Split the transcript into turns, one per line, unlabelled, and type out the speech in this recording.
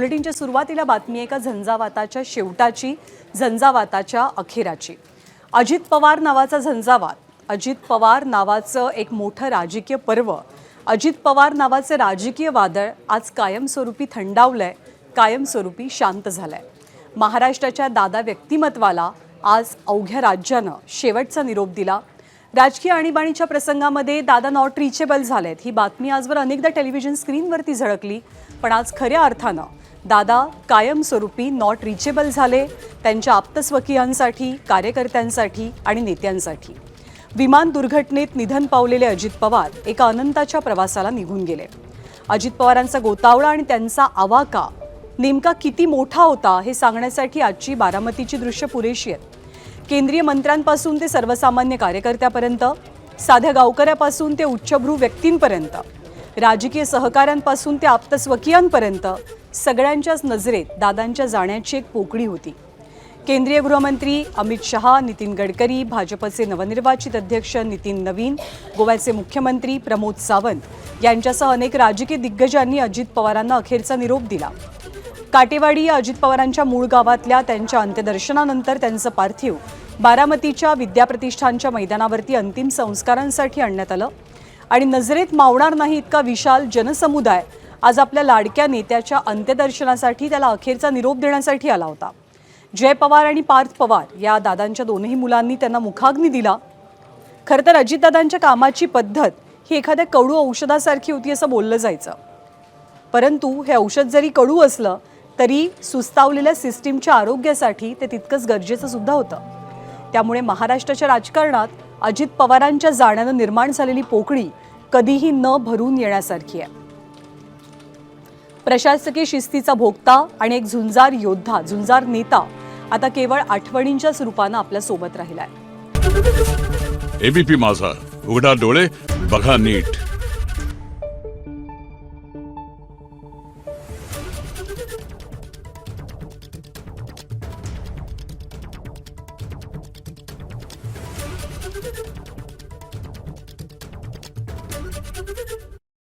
बुलेटिनच्या सुरुवातीला बातमी एका झंझावाताच्या शेवटाची, झंझावाताच्या अखेराची। अजित पवार नावाचा झंझावात, अजित पवार नावाचं एक मोठं राजकीय पर्व, अजित पवार नावाचे राजकीय वादळ आज कायमस्वरूपी थंडावलंय, कायमस्वरूपी शांत झालंय। महाराष्ट्राच्या दादा व्यक्तिमत्वाला आज अवघ्या राज्यानं शेवटचा निरोप दिला। राजकीय आणीबाणीच्या प्रसंगामध्ये दादा नॉट रिचेबल झालेत ही बातमी आजवर अनेकदा टेलिव्हिजन स्क्रीनवरती झळकली, पण आज खऱ्या अर्थानं दादा कायमस्वरूपी नॉट रिचेबल झाले, त्यांच्या आप्तस्वकीयांसाठी, कार्यकर्त्यांसाठी आणि नेत्यांसाठी। विमान दुर्घटनेत निधन पावलेले अजित पवार एका अनंताच्या प्रवासाला निघून गेले। अजित पवारांचा गोतावळा आणि त्यांचा आवाका नेमका किती मोठा होता हे सांगण्यासाठी आजची बारामतीची दृश्य पुरेशी आहेत। केंद्रीय मंत्र्यांपासून ते सर्वसामान्य कार्यकर्त्यापर्यंत, साध्या गावकऱ्यापासून ते उच्चभ्रू व्यक्तींपर्यंत, राजकीय सहकाऱ्यांपासून ते आप्तस्वकीयांपर्यंत सगळ्यांच्याच नजरेत दादांच्या जाण्याची एक पोकळी होती। केंद्रीय गृहमंत्री अमित शहा, नितीन गडकरी, भाजपचे नवनिर्वाचित अध्यक्ष नितीन नवीन, गोव्याचे मुख्यमंत्री प्रमोद सावंत यांच्यासह अनेक राजकीय दिग्गजांनी अजित पवारांना अखेरचा निरोप दिला। काटेवाडी या अजित पवारांच्या मूळ गावातल्या त्यांच्या अंत्यदर्शनानंतर त्यांचं पार्थिव बारामतीच्या विद्याप्रतिष्ठानच्या मैदानावरती अंतिम संस्कारांसाठी आणण्यात आलं आणि नजरेत मावणार नाही इतका विशाल जनसमुदाय आज आपल्या लाडक्या नेत्याच्या अंत्यदर्शनासाठी त्याला अखेरचा निरोप देण्यासाठी आला होता। जय पवार आणि पार्थ पवार या दादांच्या दोनही मुलांनी त्यांना मुखाग्नी दिला। खरं तर अजितदादांच्या कामाची पद्धत ही एखाद्या कडू औषधासारखी होती असं बोललं जायचं, परंतु हे औषध जरी कडू असलं तरी सुस्तावलेल्या सिस्टीमच्या आरोग्यासाठी ते तितकंच गरजेचं सुद्धा होतं। त्यामुळे महाराष्ट्राच्या राजकारणात अजित पवारांच्या जाण्यानं निर्माण झालेली पोकळी कधीही न भरून येण्यासारखी आहे। प्रशासकीय शिस्तीचा भोगता आणि एक झुंजार योद्धा, झुंजार नेता आता केवळ आठवणींच्याच रूपानं आपल्या सोबत राहिलाय।
एबीपी माझा, उघडा डोळे बघा नीट।
Thank you.